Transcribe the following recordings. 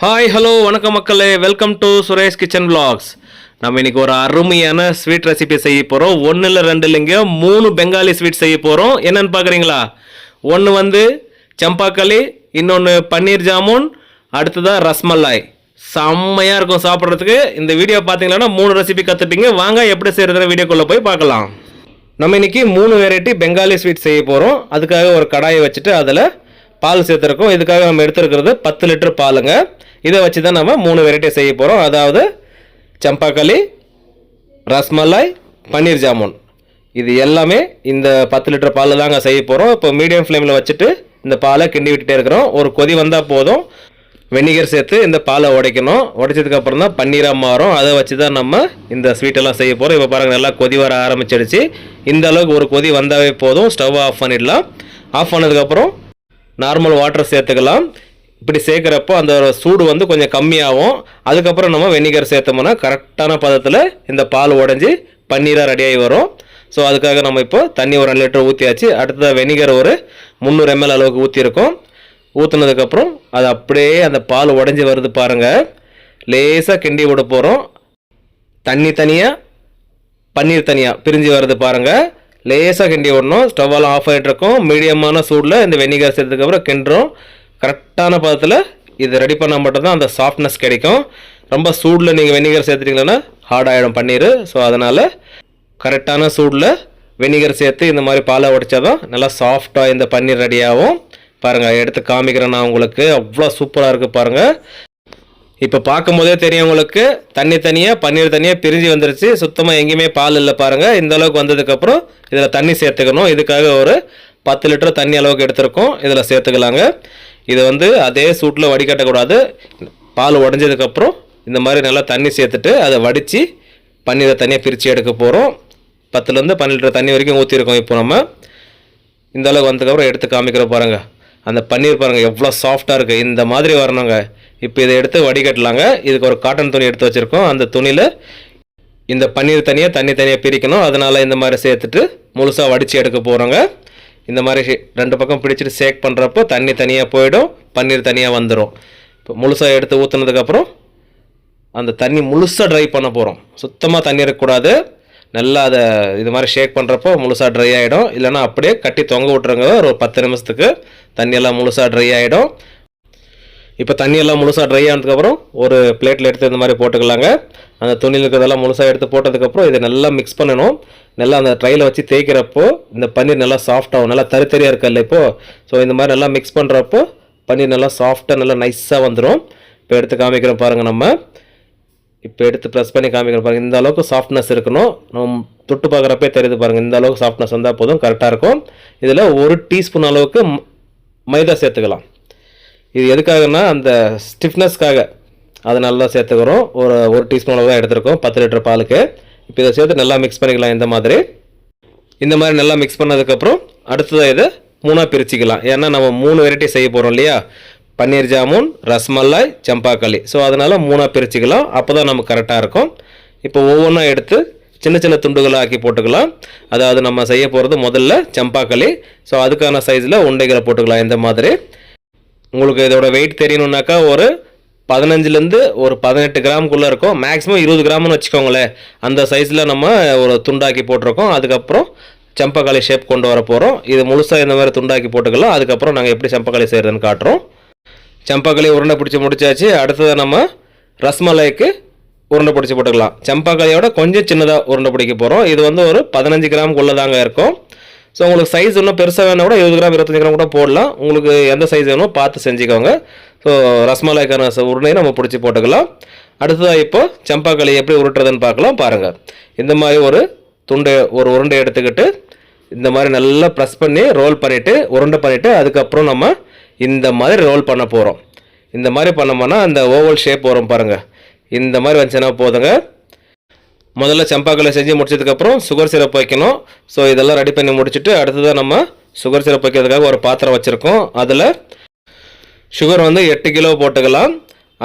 Hi hello வணக்கம் மக்களே, welcome to Suresh kitchen vlogs. நம்ம இன்னைக்கு ஒரு அருமையான ஸ்வீட் ரெசிபி செய்ய போகிறோம். ஒன்று இல்லை ரெண்டு இல்லைங்க, 3 பெங்காலி ஸ்வீட் செய்ய போகிறோம். என்னென்னு பார்க்குறீங்களா? ஒன்று வந்து சம்பாக்களி, இன்னொன்று பன்னீர் ஜாமுன், அடுத்ததாக ரஸ்மலாய். செம்மையாக இருக்கும் சாப்பிட்றதுக்கு. இந்த வீடியோ பார்த்தீங்கன்னா 3 ரெசிபி கற்றுப்பீங்க. வாங்க எப்படி செய்கிறதுன்னு வீடியோக்குள்ளே போய் பார்க்கலாம். நம்ம இன்னைக்கு 3 வெரைட்டி பெங்காலி ஸ்வீட் செய்ய போகிறோம். அதுக்காக ஒரு கடாயை வச்சுட்டு அதில் பால் சேர்த்துருக்கோம். இதுக்காக நம்ம எடுத்துருக்கிறது 10 லிட்டர் பாலுங்க. இதை வச்சு தான் நம்ம 3 வெரைட்டி செய்ய போகிறோம். அதாவது சம்பாக்களி, ரஸ்மலாய், பன்னீர் ஜாமுன். இது எல்லாமே இந்த 10 லிட்டர் பால் தாங்க செய்ய போகிறோம். இப்போ மீடியம் ஃப்ளேமில் வச்சுட்டு இந்த பாலை கிண்டி விட்டுட்டே இருக்கிறோம். ஒரு கொதி வந்தால் போதும். வெனிகர் சேர்த்து இந்த பாலை உடைக்கணும். உடைச்சதுக்கப்புறம் தான் பன்னீராக மாறும். அதை வச்சு தான் நம்ம இந்த ஸ்வீட்டெல்லாம் செய்ய போகிறோம். இப்போ பாருங்கள், நல்லா கொதி வர ஆரம்பிச்சிடுச்சு. இந்த அளவுக்கு ஒரு கொதி வந்தாவே போதும். ஸ்டவ் ஆஃப் பண்ணிடலாம். ஆஃப் பண்ணதுக்கப்புறம் நார்மல் வாட்டர் சேர்த்துக்கலாம். இப்படி சேர்க்குறப்போ அந்த சூடு வந்து கொஞ்சம் கம்மியாகும். அதுக்கப்புறம் நம்ம வெனிகர் சேர்த்தோம்னா கரெக்டான பதத்தில் இந்த பால் உடஞ்சி பன்னீராக ரெடியாகி வரும். ஸோ அதுக்காக நம்ம இப்போ தண்ணி ஒரு 2 லிட்டர் ஊற்றியாச்சு. அடுத்ததாக வெனிகர் ஒரு 300 ml அளவுக்கு ஊற்றிருக்கோம். ஊற்றுனதுக்கப்புறம் அது அப்படியே அந்த பால் உடஞ்சி வருது பாருங்கள். லேசாக கிண்டி விட போகிறோம். தண்ணி தனியாக பன்னீர் தனியாக பிரிஞ்சு வருது பாருங்கள். லேசாக கிண்டி விடணும். ஸ்டவ்வெல்லாம் ஆஃப் ஆகிட்டு இருக்கும். மீடியமான சூடில் இந்த வெனிகர் சேர்த்ததுக்கப்புறம் கிண்டுறோம். கரெக்டான பதத்தில் இது ரெடி பண்ணால் மட்டும்தான் அந்த சாஃப்ட்னஸ் கிடைக்கும். ரொம்ப சூடில் நீங்கள் வெனிகர் சேர்த்துட்டிங்கன்னா ஹார்ட் ஆகிடும் பன்னீர். ஸோ அதனால் கரெக்டான சூடில் வெனிகர் சேர்த்து இந்த மாதிரி பாலை உடைச்சா தான் நல்லா சாஃப்டாக இந்த பன்னீர் ரெடி ஆகும். பாருங்கள், எடுத்து காமிக்கிறேன் நான் உங்களுக்கு. அவ்வளோ சூப்பராக இருக்குது பாருங்கள். இப்போ பார்க்கும்போதே தெரியும் உங்களுக்கு, தண்ணி தனியாக பன்னீர் தனியாக பிரிஞ்சு வந்துருச்சு. சுத்தமாக எங்கேயுமே பால் இல்லை பாருங்கள். இந்த அளவுக்கு வந்ததுக்கப்புறம் இதில் தண்ணி சேர்த்துக்கணும். இதுக்காக ஒரு 10 லிட்டர் தண்ணி அளவுக்கு எடுத்துருக்கோம். இதில் சேர்த்துக்கலாங்க. இதை வந்து அதே சூட்டில் வடிகட்டக்கூடாது. பால் உடஞ்சதுக்கப்புறம் இந்த மாதிரி நல்லா தண்ணி சேர்த்துட்டு அதை வடித்து பன்னீரை தனியாக பிரித்து எடுக்க போகிறோம். 10லேருந்து 12 லிட்டர் தண்ணி வரைக்கும் ஊற்றிருக்கோம். இப்போ நம்ம இந்த அளவுக்கு வந்ததுக்கப்புறம் எடுத்து காமிக்கிற பாருங்கள். அந்த பன்னீர் பாருங்கள் எவ்வளோ சாஃப்டாக இருக்குது. இந்த மாதிரி வரணுங்க. இப்போ இதை எடுத்து வடிகட்டலாங்க. இதுக்கு ஒரு காட்டன் துணி எடுத்து வச்சுருக்கோம். அந்த துணியில் இந்த பன்னீர் தனியாக தண்ணி தனியாக பிரிக்கணும். அதனால் இந்த மாதிரி சேர்த்துட்டு முழுசாக வடித்து எடுக்க போகிறோங்க. இந்த மாதிரி 2 பக்கம் பிடிச்சிட்டு ஷேக் பண்ணுறப்போ தண்ணி தனியாக போயிடும், பன்னீர் தனியாக வந்துடும். இப்போ முழுசாக எடுத்து ஊற்றுனதுக்கப்புறம் அந்த தண்ணி முழுசாக ட்ரை பண்ண போகிறோம். சுத்தமாக தண்ணி இருக்கக்கூடாது. நல்லா அதை இது மாதிரி ஷேக் பண்ணுறப்போ முழுசாக ட்ரை ஆகிடும். இல்லைனா அப்படியே கட்டி தொங்க விட்ருங்க. ஒரு 10 நிமிஷத்துக்கு தண்ணியெல்லாம் முழுசாக ட்ரை ஆகிடும். இப்போ தண்ணியெல்லாம் முழுசாக ட்ரை ஆனதுக்கப்புறம் ஒரு பிளேட்டில் எடுத்து இந்த மாதிரி போட்டுக்கலாங்க. அந்த துணியில் இருக்கிறதெல்லாம் முழுசாக எடுத்து போட்டதுக்கப்புறம் இதை நல்லா மிக்ஸ் பண்ணணும். நல்லா அந்த ட்ரையில் வச்சு தேய்க்கிறப்போ இந்த பன்னீர் நல்லா சாஃப்டாகும். நல்லா தரித்தரியாக இருக்கல இப்போது. ஸோ இந்த மாதிரி நல்லா மிக்ஸ் பண்ணுறப்போ பன்னீர் நல்லா சாஃப்டாக நல்லா நைஸாக வந்துடும். இப்போ எடுத்து காமிக்கிறோம் பாருங்கள். நம்ம இப்போ எடுத்து ப்ரெஸ் பண்ணி காமிக்கிறோம் பாருங்கள். இந்த அளவுக்கு சாஃப்ட்னஸ் இருக்கணும். நம்ம தொட்டு பார்க்குறப்பே தெரியுது பாருங்கள். இந்த அளவுக்கு சாஃப்ட்னஸ் வந்தால் போதும், கரெக்டாக இருக்கும். இதில் 1 டீஸ்பூன் அளவுக்கு மைதா சேர்த்துக்கலாம். இது எதுக்காகனா அந்த ஸ்டிஃப்னஸ்க்காக, அதனால தான் சேர்த்துக்கிறோம். ஒரு டீஸ்பூன் அளவு தான் எடுத்துருக்கோம் 10 லிட்டர் பாலுக்கு. இப்போ இதை சேர்த்து நல்லா மிக்ஸ் பண்ணிக்கலாம். இந்த மாதிரி நல்லா மிக்ஸ் பண்ணதுக்கப்புறம் அடுத்ததாக இதை 3ஆக பிரிச்சுக்கலாம். ஏன்னா நம்ம 3 வெரைட்டி செய்ய போகிறோம் இல்லையா? பன்னீர் ஜாமுன், ரஸ்மலாய், சம்பாக்களி. ஸோ அதனால் 3ஆக பிரிச்சுக்கலாம். அப்போ தான் நமக்கு கரெக்டாக இருக்கும். இப்போ ஒவ்வொன்றா எடுத்து சின்ன சின்ன துண்டுகளாக ஆக்கி போட்டுக்கலாம். அதாவது நம்ம செய்ய போகிறது முதல்ல சம்பாக்களி. ஸோ அதுக்கான சைஸில் உண்டைகளை போட்டுக்கலாம். இந்த மாதிரி உங்களுக்கு இதோட வெயிட் தெரியணுன்னாக்கா ஒரு 15லேருந்து ஒரு 18 கிராமுக்குள்ளே இருக்கும். மேக்ஸிமம் 20 கிராம்னு வச்சுக்கோங்களேன். அந்த சைஸில் நம்ம ஒரு துண்டாக்கி போட்டிருக்கோம். அதுக்கப்புறம் சம்பக்காளி ஷேப் கொண்டு வர போகிறோம். இது முழுசாக இந்த மாதிரி துண்டாக்கி போட்டுக்கலாம். அதுக்கப்புறம் நாங்கள் எப்படி சம்பக்காளி செய்கிறதுன்னு காட்டுறோம். சம்பக்காளி உருண்டை பிடிச்சி முடிச்சாச்சு. அடுத்தது நம்ம ரஸ்மலாய்க்கு உருண்டை பிடிச்சி போட்டுக்கலாம். சம்பக்காளியோட கொஞ்சம் சின்னதாக உருண்டை பிடிக்க போகிறோம். இது வந்து ஒரு 15 கிராமுக்குள்ளே தாங்க இருக்கும். ஸோ உங்களுக்கு சைஸ் இன்னும் பெருசாக வேணால் கூட 20 கிராம் 25 கிராம் கூட போடலாம். உங்களுக்கு எந்த சைஸ் வேணுமோ பார்த்து செஞ்சுக்கோங்க. ஸோ ரஸ்மலாய்க்கான உருண்டையை நம்ம பிடிச்சி போட்டுக்கலாம். அடுத்ததாக இப்போ சம்பாக்களி எப்படி உருட்டுறதுன்னு பார்க்கலாம். பாருங்கள், இந்த மாதிரி ஒரு உருண்டை எடுத்துக்கிட்டு இந்த மாதிரி நல்லா ப்ரெஸ் பண்ணி ரோல் பண்ணிவிட்டு உருண்டை பண்ணிவிட்டு அதுக்கப்புறம் நம்ம இந்த மாதிரி ரோல் பண்ண போகிறோம். இந்த மாதிரி பண்ணோம்னா அந்த ஓவல் ஷேப் வரும் பாருங்கள். இந்த மாதிரி வந்துச்சுன்னா போதுங்க. முதல்ல சம்பாக்களை செஞ்சு முடிச்சதுக்கப்புறம் சுகர் சிரப் வைக்கணும். ஸோ இதெல்லாம் ரெடி பண்ணி முடிச்சுட்டு அடுத்ததாக நம்ம சுகர் சிரப் வைக்கிறதுக்காக ஒரு பாத்திரம் வச்சுருக்கோம். அதில் சுகர் வந்து 8 கிலோ போட்டுக்கலாம்.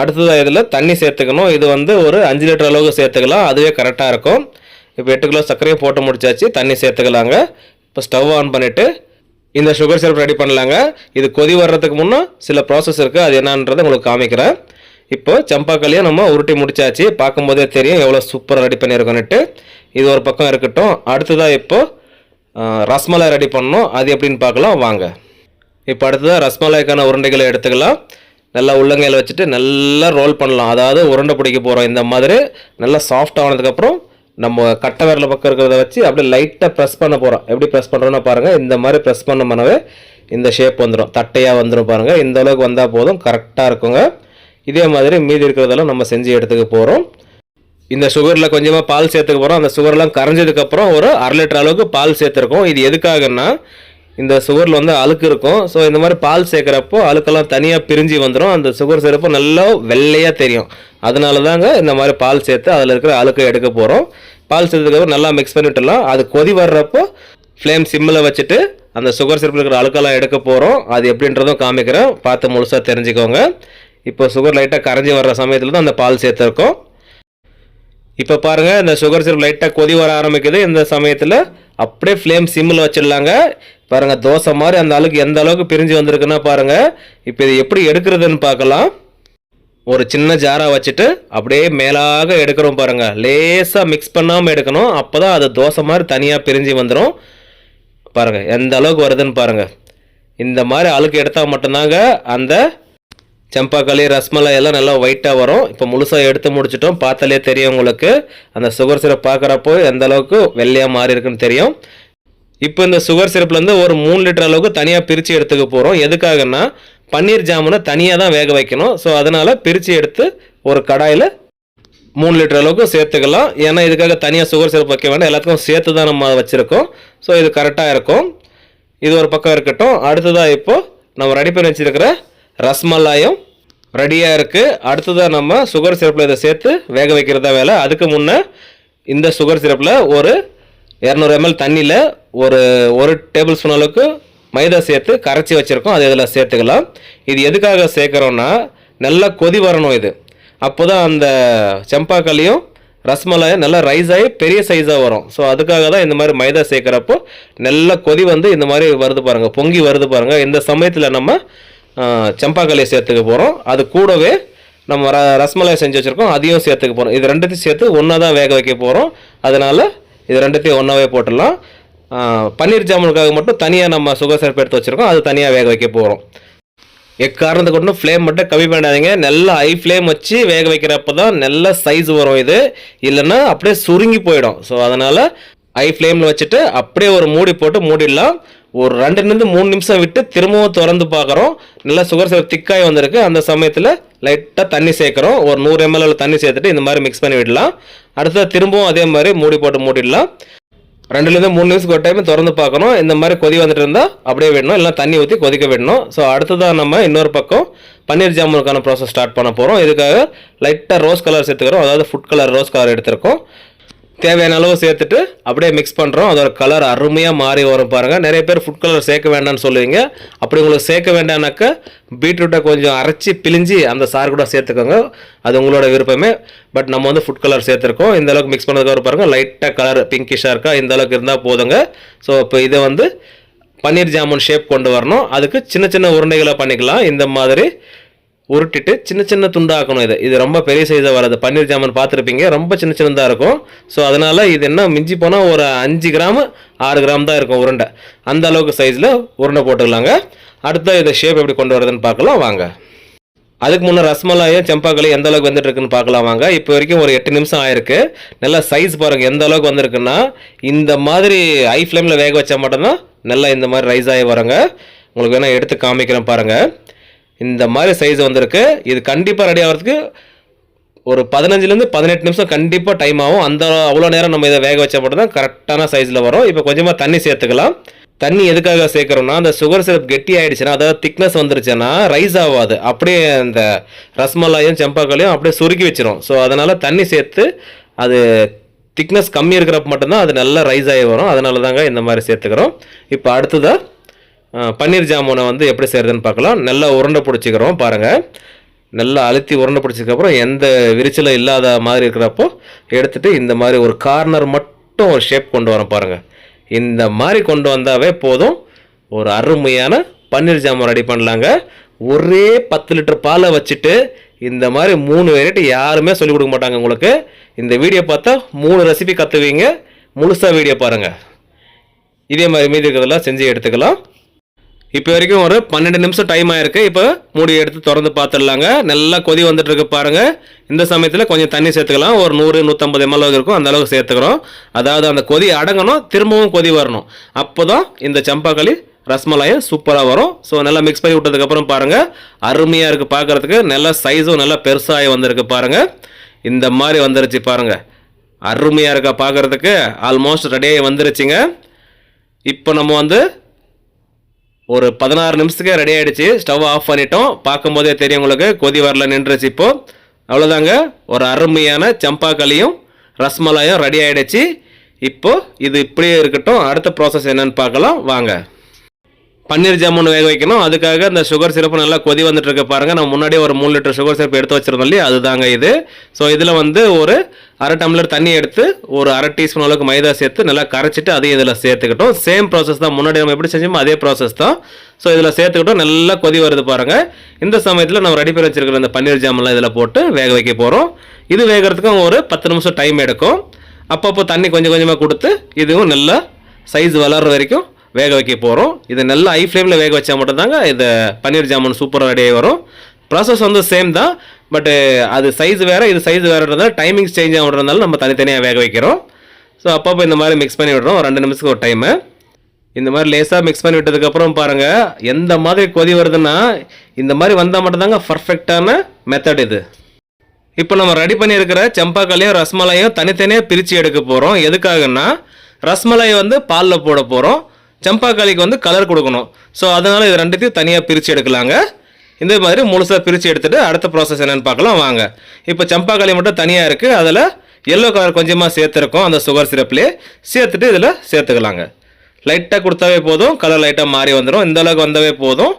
அடுத்ததாக இதில் தண்ணி சேர்த்துக்கணும். இது வந்து ஒரு 5 லிட்டர் அளவுக்கு சேர்த்துக்கலாம். அதுவே கரெக்டாக இருக்கும். இப்போ 8 கிலோ சர்க்கரையும் போட்டு முடிச்சாச்சு. தண்ணி சேர்த்துக்கலாங்க. இப்போ ஸ்டவ் ஆன் பண்ணிவிட்டு இந்த சுகர் சிரப் ரெடி பண்ணலாங்க. இது கொதி வர்றதுக்கு முன்னே சில ப்ராசஸ் இருக்குது. அது என்னன்றதை உங்களுக்கு காமிக்கிறேன். இப்போ சம்பாக்கல்லையும் நம்ம உருட்டி முடிச்சாச்சு. பார்க்கும்போதே தெரியும் எவ்வளோ சூப்பராக ரெடி பண்ணியிருக்கோன்னுட்டு. இது ஒரு பக்கம் இருக்கட்டும். அடுத்ததாக இப்போ ரஸ்மலாய் ரெடி பண்ணணும். அது எப்படின்னு பார்க்கலாம் வாங்க. இப்போ அடுத்ததாக ரஸ்மலாய்க்கான உருண்டைகளை எடுத்துக்கலாம். நல்லா உள்ளங்கையில் வச்சுட்டு நல்லா ரோல் பண்ணலாம். அதாவது உருண்டை பிடிக்க போகிறோம். இந்த மாதிரி நல்லா சாஃப்ட் ஆனதுக்கப்புறம் நம்ம கட்டை விரல பக்கம் இருக்கிறத வச்சு அப்படியே லைட்டாக ப்ரெஸ் பண்ண போகிறோம். எப்படி ப்ரெஸ் பண்ணுறோன்னா பாருங்கள், இந்த மாதிரி ப்ரெஸ் பண்ணோம்னாவே இந்த ஷேப் வந்துடும், தட்டையாக வந்துடும் பாருங்கள். இந்த அளவுக்கு வந்தால் போதும், கரெக்டாக இருக்குங்க. இதே மாதிரி மீதி இருக்கிறதெல்லாம் நம்ம செஞ்சு எடுத்துக்க போகிறோம். இந்த சுகரில் கொஞ்சமாக பால் சேர்த்துக்க போகிறோம். அந்த சுகர்லாம் கரைஞ்சதுக்கப்புறம் ஒரு 1/2 லிட்டர் அளவுக்கு பால் சேர்த்துருக்கோம். இது எதுக்காகன்னா இந்த சுகரில் வந்து அழுக்கு இருக்கும். ஸோ இந்த மாதிரி பால் சேர்க்குறப்போ அழுக்கெல்லாம் தனியாக பிரிஞ்சு வந்துடும். அந்த சுகர் சிறப்பு நல்லா வெள்ளையாக தெரியும். அதனால தாங்க இந்த மாதிரி பால் சேர்த்து அதில் இருக்கிற அழுக்கை எடுக்க போகிறோம். பால் சேர்த்ததுக்கப்புறம் நல்லா மிக்ஸ் பண்ணிவிட்டுலாம். அது கொதி வர்றப்போ ஃப்ளேம் சிம்மில் வச்சுட்டு அந்த சுகர் சிறப்பில் இருக்கிற அழுக்கெல்லாம் எடுக்க போகிறோம். அது எப்படின்றதும் காமிக்கிறேன், பார்த்து முழுசாக தெரிஞ்சுக்கோங்க. இப்போ சுகர் லைட்டாக கரைஞ்சி வர்ற சமயத்தில் தான் அந்த பால் சேர்த்துருக்கோம். இப்போ பாருங்கள், இந்த சுகர் சிரப் லைட்டாக கொதி வர ஆரம்பிக்குது. இந்த சமயத்தில் அப்படியே ஃப்ளேம் சிம்மில் வச்சிடலாங்க. பாருங்கள், தோசை மாதிரி அந்த அளவுக்கு எந்த அளவுக்கு பிரிஞ்சு வந்திருக்குன்னா பாருங்கள். இப்போ இது எப்படி எடுக்கிறதுன்னு பார்க்கலாம். ஒரு சின்ன ஜாராக வச்சுட்டு அப்படியே மேலாக எடுக்கிறோம் பாருங்கள். லேசாக மிக்ஸ் பண்ணாமல் எடுக்கணும். அப்போ தான் அது தோசை மாதிரி தனியாக பிரிஞ்சு வந்துடும். பாருங்கள் எந்த அளவுக்கு வருதுன்னு பாருங்கள். இந்த மாதிரி அழுக்கு எடுத்தால் மட்டும்தாங்க அந்த சம்பாக்களி ரஸ்மலாய் எல்லாம் நல்லா ஒயிட்டாக வரும். இப்போ முழுசாக எடுத்து முடிச்சிட்டோம். பார்த்தாலே தெரியும் உங்களுக்கு. அந்த சுகர் சிரப் பார்க்குறப்போ எந்த அளவுக்கு வெள்ளையாக மாறி இருக்குன்னு தெரியும். இப்போ இந்த சுகர் சிரப்லேருந்து ஒரு 3 லிட்டர் அளவுக்கு தனியாக பிரித்து எடுத்துக்க போகிறோம். எதுக்காகன்னா பன்னீர் ஜாமுனை தனியாக தான் வேக வைக்கணும். ஸோ அதனால் பிரித்து எடுத்து ஒரு கடாயில் 3 லிட்டர் அளவுக்கு சேர்த்துக்கலாம். ஏன்னா இதுக்காக தனியாக சுகர் சிரப் வைக்க வேண்டாம், எல்லாத்துக்கும் சேர்த்து தான் நம்ம வச்சுருக்கோம். ஸோ இது கரெக்டாக இருக்கும். இது ஒரு பக்கம் இருக்கட்டும். அடுத்ததாக இப்போது நம்ம ரெடி பண்ணி வச்சுருக்கிற ரஸ்மலாயும் ரெடியாக இருக்குது. அடுத்ததாக நம்ம சுகர் சிரப்பில் இதை சேர்த்து வேக வைக்கிறதா வேலை. அதுக்கு முன்னே இந்த சுகர் சிரப்பில் ஒரு 200 ml தண்ணியில் ஒரு டேபிள் ஸ்பூன் அளவுக்கு மைதா சேர்த்து கரைச்சி வச்சுருக்கோம். அது இதில் சேர்த்துக்கலாம். இது எதுக்காக சேர்க்குறோன்னா நல்லா கொதி வரணும். இது அப்போ தான் அந்த சம்பாக்கல்லியும் ரஸ்மலாயும் நல்லா ரைஸ் ஆகி பெரிய சைஸாக வரும். ஸோ அதுக்காக தான் இந்த மாதிரி மைதா சேர்க்குறப்போ நல்லா கொதி வந்து இந்த மாதிரி வருது பாருங்கள், பொங்கி வருது பாருங்கள். இந்த சமயத்தில் நம்ம சம்பாக்கல்லியை சேர்த்துக்க போகிறோம். அது கூடவே நம்ம ரஸ்மலாய் செஞ்சு வச்சுருக்கோம், அதையும் சேர்த்துக்க போகிறோம். இது ரெண்டுத்தையும் சேர்த்து ஒன்றா தான் வேக வைக்க போகிறோம். அதனால் இது ரெண்டுத்தையும் ஒன்றாவே போட்டுடலாம். பன்னீர் ஜாமுனுக்காக மட்டும் தனியாக நம்ம சுகர் சிரப் எடுத்து வச்சுருக்கோம், அது தனியாக வேக வைக்க போகிறோம். எக்காரணத்தை கொண்டு ஃப்ளேம் மட்டும் கம்மி பண்ணாதீங்க. நல்லா ஹை ஃப்ளேம் வச்சு வேக வைக்கிறப்ப தான் நல்ல சைஸ் வரும். இது இல்லைன்னா அப்படியே சுருங்கி போயிடும். ஸோ அதனால் ஹை ஃப்ளேமில் வச்சுட்டு அப்படியே ஒரு மூடி போட்டு மூடிடலாம். ஒரு 2-3 நிமிஷம் விட்டு திரும்பவும் திறந்து பார்க்குறோம். நல்லா சுகர் சிரப் திக்காகி வந்திருக்கு. அந்த சமயத்தில் லைட்டாக தண்ணி சேர்க்குறோம். ஒரு 100 ml தண்ணி சேர்த்துட்டு இந்த மாதிரி மிக்ஸ் பண்ணி விடலாம். அடுத்தது திரும்பவும் அதே மாதிரி மூடி போட்டு மூடிடலாம். 2-3 நிமிஷத்துக்கு ஒரு டைம் திறந்து பார்க்கணும். இந்த மாதிரி கொதி வந்துட்டு இருந்தால் அப்படியே விடணும், இல்லைனா தண்ணி ஊற்றி கொதிக்க விடணும். ஸோ அடுத்ததாக நம்ம இன்னொரு பக்கம் பன்னீர் ஜாமுனுக்கான ப்ராசஸ் ஸ்டார்ட் பண்ண போகிறோம். இதுக்காக லைட்டாக ரோஸ் கலர் சேர்த்துக்கிறோம். அதாவது ஃபுட் கலர் ரோஸ் கலர் எடுத்திருக்கோம். தேவையான அளவு சேர்த்துட்டு அப்படியே மிக்ஸ் பண்ணுறோம். அதோட கலர் அருமையாக மாறி வரும் பாருங்கள். நிறைய பேர் ஃபுட் கலர் சேர்க்க வேண்டாம்னு சொல்லுவீங்க. அப்படி உங்களுக்கு சேர்க்க வேண்டாம்னாக்கா பீட்ரூட்டை கொஞ்சம் அரைச்சி பிழிஞ்சி அந்த சாறு கூட சேர்த்துக்கோங்க, அது உங்களோட விருப்பமே. பட் நம்ம வந்து ஃபுட் கலர் சேர்த்துருக்கோம். இந்த அளவுக்கு மிக்ஸ் பண்ணதுக்கு பாருங்கள், லைட்டாக கலர் பிங்கிஷாக இருக்கா, இந்த அளவுக்கு இருந்தால் போதுங்க. ஸோ இப்போ இதை வந்து பன்னீர் ஜாமுன் ஷேப் கொண்டு வரணும். அதுக்கு சின்ன சின்ன உருண்டைகளை பண்ணிக்கலாம். இந்த மாதிரி உருட்டிட்டு சின்ன சின்ன துண்டாக்கணும். இது ரொம்ப பெரிய சைஸாக வராது. பன்னீர் ஜாமுன் பார்த்துருப்பீங்க, ரொம்ப சின்ன சின்னதாக இருக்கும். ஸோ அதனால் இது என்ன மிஞ்சி போனால் ஒரு 5 கிராம் 6 கிராம் தான் இருக்கும் உருண்டை. அந்த அளவுக்கு சைஸில் உருண்டை போட்டுக்கலாங்க. அடுத்த இதை ஷேப் எப்படி கொண்டு வரதுன்னு பார்க்கலாம் வாங்க. அதுக்கு முன்னே ரஸ்மலாயும் சம்பாக்கல்லியும் எந்த அளவுக்கு வந்துட்டு இருக்குன்னு பார்க்கலாம் வாங்க. இப்போ வரைக்கும் ஒரு 8 நிமிஷம் ஆயிருக்கு. நல்லா சைஸ் பாருங்கள் எந்த அளவுக்கு வந்திருக்குன்னா, இந்த மாதிரி ஹை ஃப்ளேமில் வேக வச்சா மட்டும்தான் நல்லா இந்த மாதிரி ரைஸ் ஆகி வருங்க. உங்களுக்கு வேணால் எடுத்து காமிக்கிறேன் பாருங்கள். இந்த மாதிரி சைஸ் வந்திருக்கு. இது கண்டிப்பாக ரெடி ஆகிறதுக்கு ஒரு 15 to 18 நிமிஷம் கண்டிப்பாக டைம் ஆகும். அவ்வளோ நேரம் நம்ம இதை வேக வச்சா மட்டும் தான் கரெக்டான சைஸில் வரும். இப்போ கொஞ்சமாக தண்ணி சேர்த்துக்கலாம். தண்ணி எதுக்காக சேர்க்குறோன்னா, அந்த சுகர் சிரப் கெட்டி ஆகிடுச்சுன்னா, அதாவது திக்னஸ் வந்துருச்சுன்னா ரைஸ் ஆகாது. அப்படியே அந்த ரஸ்மலாயும் சம்பாக்கல்லியும் அப்படியே சுருக்கி வச்சிரும். ஸோ அதனால் தண்ணி சேர்த்து அது திக்னஸ் கம்மி இருக்கிறப்ப மட்டும்தான் அது நல்லா ரைஸ் ஆகி வரும். அதனால தாங்க இந்த மாதிரி சேர்த்துக்கிறோம். இப்போ அடுத்ததாக பன்னீர் ஜாமுனை வந்து எப்படி செய்கிறதுன்னு பார்க்கலாம். நல்லா உருண்டை பிடிச்சிக்கிறோம் பாருங்கள். நல்லா அழுத்தி உருண்டை பிடிச்சதுக்கப்புறம் எந்த விரிச்சலும் இல்லாத மாதிரி இருக்கிறப்போ எடுத்துகிட்டு இந்த மாதிரி ஒரு கார்னர் மட்டும் ஒரு ஷேப் கொண்டு வரோம் பாருங்கள். இந்த மாதிரி கொண்டு வந்தாவே போதும், ஒரு அருமையான பன்னீர் ஜாமுன் ரெடி பண்ணலாங்க. ஒரே 10 லிட்டர் பாலை வச்சுட்டு இந்த மாதிரி 3 வெரைட்டி யாருமே சொல்லிக் கொடுக்க மாட்டாங்க உங்களுக்கு. இந்த வீடியோ பார்த்தா 3 ரெசிபி கற்றுவீங்க. முழுசாக வீடியோ பாருங்கள். இதே மாதிரி மீதி இருக்கிறதெல்லாம் செஞ்சு எடுத்துக்கலாம். இப்போ வரைக்கும் ஒரு 12 நிமிஷம் டைம் ஆயிருக்கு. இப்போ மூடி எடுத்து திறந்து பார்த்துடலாங்க. நல்லா கொதி வந்துட்டு இருக்கு பாருங்கள். இந்த சமயத்தில் கொஞ்சம் தண்ணி சேர்த்துக்கலாம். ஒரு 100-150 ml இருக்கும், அந்த அளவுக்கு சேர்த்துக்கிறோம். அதாவது அந்த கொதி அடங்கணும், திரும்பவும் கொதி வரணும். அப்போ தான் இந்த சம்பாக்களி ரஸ்மலாயும் சூப்பராக வரும். ஸோ நல்லா மிக்ஸ் பண்ணி விட்டதுக்கப்புறம் பாருங்கள், அருமையாக இருக்குது பார்க்குறதுக்கு. நல்லா சைஸும் நல்லா பெருசாகி வந்திருக்கு பாருங்கள். இந்த மாதிரி வந்துருச்சு பாருங்கள், அருமையாக இருக்கா பார்க்குறதுக்கு. ஆல்மோஸ்ட் ரெடியாகி வந்துருச்சுங்க. இப்போ நம்ம வந்து ஒரு 16 நிமிஷத்துக்கே ரெடி ஆகிடுச்சு. ஸ்டவ் ஆஃப் பண்ணிட்டோம். பார்க்கும்போதே தெரியும் உங்களுக்கு, கொதி வரல, நின்றுச்சு. இப்போது அவ்வளோதாங்க, ஒரு அருமையான சம்பாக்களியும் ரஸ்மலாயும் ரெடி ஆகிடுச்சு. இப்போது இது இப்படியே இருக்கட்டும். அடுத்த ப்ராசஸ் என்னென்னு பார்க்கலாம் வாங்க. பன்னீர் ஜாமுன் வேக வைக்கணும். அதுக்காக இந்த சுகர் சிரப்பு நல்லா கொதி வந்துட்டு இருக்கு பாருங்கள். நம்ம முன்னாடியே ஒரு 3 லிட்டர் சுகர் சிரப்பு எடுத்து வச்சிருந்தோம் இல்லையா, அதுதாங்க இது. ஸோ இதில் வந்து ஒரு 1/2 டம்ளர் தண்ணி எடுத்து ஒரு 1/2 டீஸ்பூன் அளவுக்கு மைதா சேர்த்து நல்லா கரைச்சிட்டு அதையும் இதில் சேர்த்துக்கிட்டோம். சேம் ப்ராசஸ் தான், முன்னாடி நம்ம எப்படி செஞ்சோமோ அதே ப்ராசஸ் தான். ஸோ இதில் சேர்த்துக்கிட்டோம். நல்லா கொதி வருது பாருங்கள். இந்த சமயத்தில் நம்ம ரெடி பண்ணி வச்சிருக்கிற இந்த பன்னீர் ஜாமுன்லாம் இதில் போட்டு வேக வைக்க போகிறோம். இது வேகிறதுக்கு ஒரு 10 நிமிஷம் டைம் எடுக்கும். அப்பப்போ தண்ணி கொஞ்சம் கொஞ்சமாக கொடுத்து இதுவும் நல்லா சைஸ் வளர்ற வரைக்கும் வேக வைக்க போகிறோம். இது நல்லா ஹை ஃப்ளேமில் வேக வச்சா மட்டும்தாங்க இந்த பன்னீர் ஜாமுன் சூப்பராக ரெடியாகி வரும். ப்ராசஸ் வந்து சேம் தான், பட்டு அது சைஸ் வேறு, இது சைஸ் வேறுன்றதால டைமிங்ஸ் சேஞ்ச் ஆகுறதுனால நம்ம தனித்தனியாக வேக வைக்கிறோம். ஸோ அப்பப்போ இந்த மாதிரி மிக்ஸ் பண்ணி விடுறோம். 2 நிமிஷத்துக்கு ஒரு டைமு. இந்த மாதிரி லேசாக மிக்ஸ் பண்ணி விட்டதுக்கப்புறம் பாருங்கள், எந்த மாதிரி கொதி வருதுன்னா இந்த மாதிரி வந்தால் மட்டும்தாங்க பர்ஃபெக்டான மெத்தட் இது. இப்போ நம்ம ரெடி பண்ணியிருக்கிற சம்பாக்களையும் ரஸ்மலாயும் தனித்தனியாக பிரித்து எடுக்க போகிறோம். எதுக்காகன்னா, ரஸ்மலாயை வந்து பாலில் போட போகிறோம், சம்பாக்களிக்கு வந்து கலர் கொடுக்கணும். ஸோ அதனால் இது ரெண்டுத்தையும் தனியாக பிரித்து எடுக்கலாங்க. இந்த மாதிரி முழுசாக பிரித்து எடுத்துகிட்டு அடுத்த ப்ராசஸ் என்னென்னு பார்க்கலாம் வாங்க. இப்போ சம்பாக்களி மட்டும் தனியாக இருக்குது. அதில் எல்லோ கலர் கொஞ்சமாக சேர்த்துருக்கோம், அந்த சுகர் சிரப்லேயே சேர்த்துட்டு இதில் சேர்த்துக்கலாங்க. லைட்டாக கொடுத்தாவே போதும், கலர் லைட்டாக மாறி வந்துடும். இந்த அளவுக்கு வந்தாவே போதும்.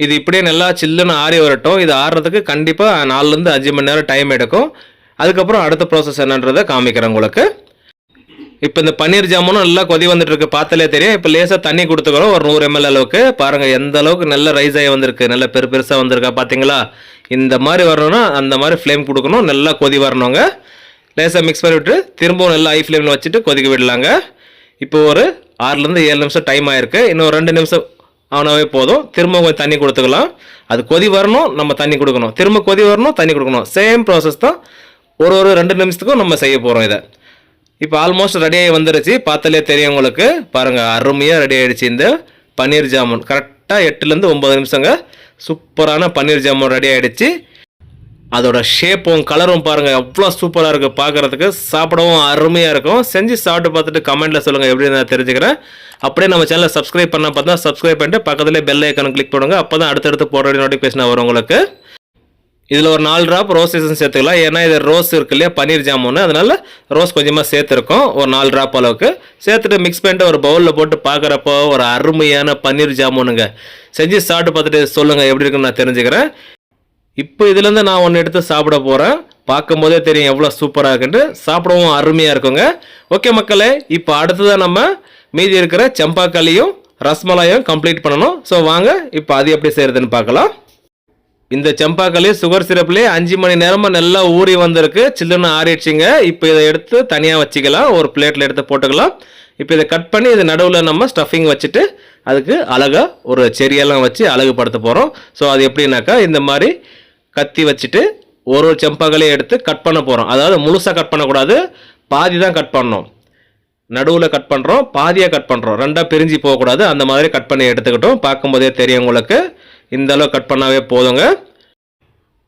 இது இப்படியே நல்லா சில்லுன்னு ஆறி வரட்டும். இது ஆறுறதுக்கு கண்டிப்பாக 4 to 5 மணி நேரம் டைம் எடுக்கும். அதுக்கப்புறம் அடுத்த ப்ராசஸ் என்னன்றதை காமிக்கிறேன் உங்களுக்கு. இப்போ இந்த பன்னீர் ஜாமுனும் நல்லா கொதி வந்துட்டு இருக்கு, பார்த்தாலே தெரியும். இப்போ லேசாக தண்ணி கொடுத்துக்கிறோம், ஒரு 100 ml அளவுக்கு. பாருங்கள் எந்த அளவுக்கு நல்ல ரைஸ் ஆகி வந்திருக்கு, நல்ல பெருசாக வந்திருக்கா பார்த்தீங்களா. இந்த மாதிரி வரணும்னா அந்த மாதிரி ஃப்ளேம் கொடுக்கணும், நல்லா கொதி வரணுங்க. லேசாக மிக்ஸ் பண்ணி விட்டு திரும்பவும் நல்லா ஹை ஃப்ளேமில் வச்சுட்டு கொதிக்க விடலாங்க. இப்போ ஒரு 6 to 7 நிமிஷம் டைம் ஆயிருக்கு. இன்னும் 2 நிமிஷம் ஆனாவே போதும். திரும்ப கொஞ்சம் தண்ணி கொடுத்துக்கலாம். அது கொதி வரணும், நம்ம தண்ணி கொடுக்கணும். திரும்ப கொதி வரணும், தண்ணி கொடுக்கணும். சேம் ப்ராசஸ் தான், ஒரு 2 நிமிஷத்துக்கும் நம்ம செய்ய போகிறோம் இதை. இப்போ ஆல்மோஸ்ட் ரெடியாகி வந்துருச்சு, பார்த்தாலே தெரியும் உங்களுக்கு. பாருங்கள், அருமையாக ரெடி ஆகிடுச்சு இந்த பன்னீர் ஜாமுன். கரெக்டாக 8 to 9 நிமிஷங்க சூப்பரான பன்னீர் ஜாமுன் ரெடி ஆகிடுச்சு. அதோட ஷேப்பும் கலரும் பாருங்கள் எவ்வளோ சூப்பராக இருக்குது பார்க்குறதுக்கு. சாப்பிடவும் அருமையாக இருக்கும். செஞ்சு சாப்பிட்டு பார்த்துட்டு கமெண்ட்டில் சொல்லுங்கள் எப்படி நான் தெரிஞ்சுக்கிறேன். அப்படியே நம்ம சேனலை சப்ஸ்கிரைப் பண்ணால் பார்த்தா சப்ஸ்கிரைப் பண்ணிட்டு பக்கத்துலேயே பெல் ஐக்கான கிளிக் பண்ணுங்கள். அப்போ தான் அடுத்தடுத்து போடுற நோட்டிஃபிகேஷன் வரும் உங்களுக்கு. இதில் ஒரு 4 drop ரோஸ் எசன்ஸ் சேர்த்துக்கலாம். ஏன்னா இது ரோஸ் இருக்கு இல்லையா பன்னீர் ஜாமுன், அதனால் ரோஸ் கொஞ்சமாக சேர்த்துருக்கோம். ஒரு 4 drop அளவுக்கு சேர்த்துட்டு மிக்ஸ் பண்ணிட்டு ஒரு பவுலில் போட்டு பார்க்குறப்போ ஒரு அருமையான பன்னீர் ஜாமுனுங்க. செஞ்சு சாப்பிட்டு பார்த்துட்டு சொல்லுங்கள் எப்படி இருக்குன்னு நான் தெரிஞ்சுக்கிறேன். இப்போ இதுலேருந்து நான் ஒன்று எடுத்து சாப்பிட போகிறேன். பார்க்கும்போதே தெரியும் எவ்வளோ சூப்பராக இருக்குன்ட்டு. சாப்பிடவும் அருமையாக இருக்குங்க. ஓகே மக்களே, இப்போ அடுத்ததான் நம்ம மீதி இருக்கிற சம்பாக்களியும் ரஸ்மலாயும் கம்ப்ளீட் பண்ணணும். ஸோ வாங்க இப்போ அது எப்படி செய்கிறதுன்னு பார்க்கலாம். இந்த சம்பாக்களி சுகர் சிரப்லேயே 5 மணி நேரமாக நல்லா ஊறி வந்திருக்கு, சில்லுன்னு ஆறிடுச்சிங்க. இப்போ இதை எடுத்து தனியாக வச்சுக்கலாம், ஒரு பிளேட்டில் எடுத்து போட்டுக்கலாம். இப்போ இதை கட் பண்ணி இது நடுவில் நம்ம ஸ்டஃபிங் வச்சுட்டு அதுக்கு அழகாக ஒரு செரியெல்லாம் வச்சு அழகுபடுத்த போகிறோம். ஸோ அது எப்படின்னாக்கா, இந்த மாதிரி கத்தி வச்சுட்டு ஒரு சம்பாக்களையும் எடுத்து கட் பண்ண போகிறோம். அதாவது முழுசாக கட் பண்ணக்கூடாது, பாதி தான் கட் பண்ணணும். நடுவில் கட் பண்ணுறோம், பாதியாக கட் பண்ணுறோம், ரெண்டாக பிரிஞ்சு போகக்கூடாது. அந்த மாதிரி கட் பண்ணி எடுத்துக்கிட்டோம். பார்க்கும்போதே தெரியும் உங்களுக்கு, இந்த அளவு கட் பண்ணாவே போதுங்க.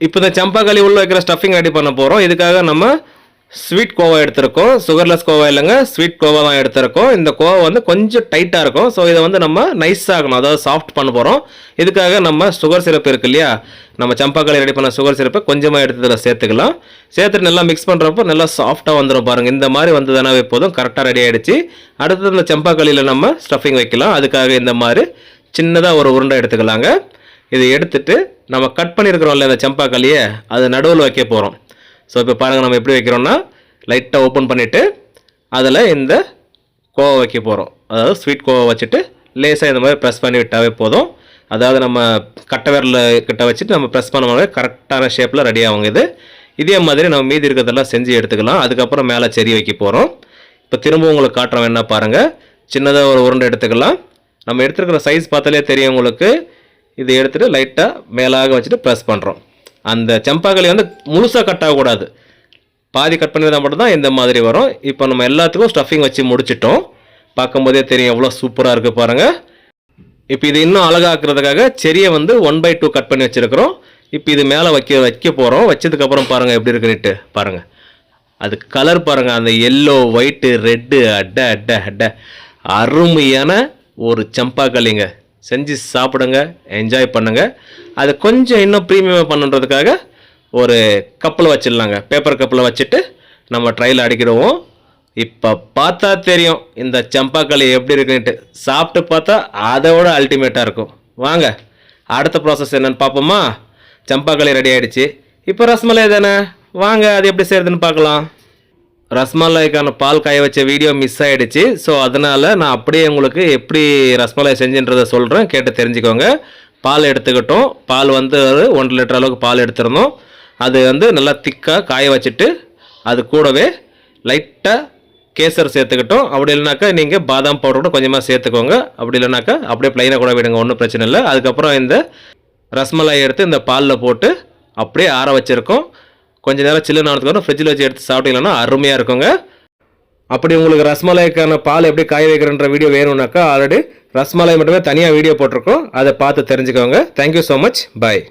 இப்போ இந்த சம்பாக்களி உள்ள வைக்கிற ஸ்டஃபிங் ரெடி பண்ண போகிறோம். இதுக்காக நம்ம ஸ்வீட் கோவா எடுத்திருக்கோம். சுகர்லெஸ் கோவா இல்லைங்க, ஸ்வீட் கோவா தான் எடுத்திருக்கோம். இந்த கோவா வந்து கொஞ்சம் டைட்டாக இருக்கும். ஸோ இதை வந்து நம்ம நைஸ் ஆகணும், அதாவது சாஃப்ட் பண்ண போகிறோம். இதுக்காக நம்ம சுகர் சிரப் இருக்கு இல்லையா, நம்ம சம்பாக்களி ரெடி பண்ண சுகர் சிரப்பை கொஞ்சமாக எடுத்து இதில் சேர்த்துக்கலாம். சேர்த்துட்டு நல்லா மிக்ஸ் பண்ணுறப்போ நல்லா சாஃப்டாக வந்துடும் பாருங்கள். இந்த மாதிரி வந்ததுனாவே போதும், கரெக்டாக ரெடி ஆகிடுச்சு. அடுத்தது இந்த சம்பாக்களியில் நம்ம ஸ்டஃபிங் வைக்கலாம். அதுக்காக இந்த மாதிரி சின்னதாக ஒரு உருண்டை எடுத்துக்கலாங்க. இதை எடுத்துட்டு நம்ம கட் பண்ணியிருக்கிறோம்ல இந்த சம்பாக்களியை, அது நடுவில் வைக்க போகிறோம். ஸோ இப்போ பாருங்கள் நம்ம எப்படி வைக்கிறோம்னா, லைட்டாக ஓப்பன் பண்ணிவிட்டு அதில் இந்த கோவா வைக்க போகிறோம். அதாவது ஸ்வீட் கோவா வச்சுட்டு லேசாக இந்த மாதிரி ப்ரெஸ் பண்ணி விட்டாவே போதும். அதாவது நம்ம கட்டை விரல் கிட்ட வச்சுட்டு நம்ம ப்ரெஸ் பண்ணும்போது கரெக்டான ஷேப்பில் ரெடி ஆகுங்க இது. இதே மாதிரி நம்ம மீதி இருக்கிறதெல்லாம் செஞ்சு எடுத்துக்கலாம். அதுக்கப்புறம் மேலே செரி வைக்க போகிறோம். இப்போ திரும்ப உங்களுக்கு காட்டுறோம் என்ன பாருங்கள். சின்னதாக ஒரு உருண்டை எடுத்துக்கலாம். நம்ம எடுத்துருக்கிற சைஸ் பார்த்தாலே தெரியும் உங்களுக்கு. இதை எடுத்துகிட்டு லைட்டாக மேலாக வச்சுட்டு ப்ரெஸ் பண்ணுறோம். அந்த சம்பாக்களி வந்து முழுசாக கட் ஆகக்கூடாது, பாதி கட் பண்ணி தான் மட்டும்தான் இந்த மாதிரி வரும். இப்போ நம்ம எல்லாத்துக்கும் ஸ்டஃபிங் வச்சு முடிச்சிட்டோம். பார்க்கும்போதே தெரியும் எவ்வளோ சூப்பராக இருக்குது பாருங்கள். இப்போ இது இன்னும் அழகாக்குறதுக்காக செரியை வந்து 1/2 கட் பண்ணி வச்சுருக்கிறோம். இப்போ இது மேலே வைக்க போகிறோம். வச்சதுக்கப்புறம் பாருங்கள் எப்படி இருக்குன்னுட்டு பாருங்கள். அது கலர் பாருங்கள், அந்த எல்லோ ஒயிட்டு ரெட்டு அட்ட அட்ட அட்ட அருமையான ஒரு சம்பாக்களிங்க. செஞ்சு சாப்பிடுங்க, என்ஜாய் பண்ணுங்கள். அது கொஞ்சம் இன்னும் ப்ரீமியமாக பண்ணுறதுக்காக ஒரு கப்பில் வச்சிடலாங்க. பேப்பர் கப்பில் வச்சுட்டு நம்ம ட்ரையில் அடிக்கிடுவோம். இப்போ பார்த்தா தெரியும் இந்த சம்பாக்களி எப்படி இருக்குன்ட்டு. சாப்பிட்டு பார்த்தா அதை விட அல்டிமேட்டாக இருக்கும். வாங்க அடுத்த ப்ராசஸ் என்னென்னு பார்ப்போமா. சம்பாக்களி ரெடி ஆகிடுச்சு. இப்போ ரஸ்மலாய் தானே, வாங்க அது எப்படி செய்கிறதுன்னு பார்க்கலாம். ரஸ்மலாய்க்கான பால் காய வச்ச வீடியோ மிஸ் ஆகிடுச்சு. ஸோ அதனால் நான் அப்படியே உங்களுக்கு எப்படி ரஸ்மலாய் செஞ்சுன்றதை சொல்கிறேன், கேட்டு தெரிஞ்சுக்கோங்க. பால் எடுத்துக்கிட்டோம். பால் வந்து 1 லிட்டர் அளவுக்கு பால் எடுத்துருந்தோம். அது வந்து நல்லா திக்காக காய வச்சுட்டு அது கூடவே லைட்டாக கேசர் சேர்த்துக்கிட்டோம். அப்படி இல்லைனாக்கா நீங்கள் பாதாம் பவுடர் கூட கொஞ்சமாக சேர்த்துக்கோங்க. அப்படி இல்லைனாக்கா அப்படியே ப்ளைனாக கூட விடுங்க, ஒன்றும் பிரச்சனை இல்லை. அதுக்கப்புறம் இந்த ரஸ்மலாய் எடுத்து இந்த பாலில் போட்டு அப்படியே ஆற வச்சுருக்கோம். கொஞ்சம் நேரம் சில்லுன்னு ஆனதுக்கப்புறம் ஃப்ரிட்ஜில் வச்சு எடுத்து சாப்பிட்டீங்கன்னா அருமையாக இருக்குங்க. அப்படி உங்களுக்கு ரஸ்மலாய்க்கான பால் எப்படி காய வைக்கிறன்ற வீடியோ வேணும்னாக்கா ஆல்ரெடி ரஸ்மலாய் மட்டுமே தனியாக வீடியோ போட்டிருக்கோம், அதை பார்த்து தெரிஞ்சுக்கோங்க. தேங்க்யூ ஸோ மச், பாய்.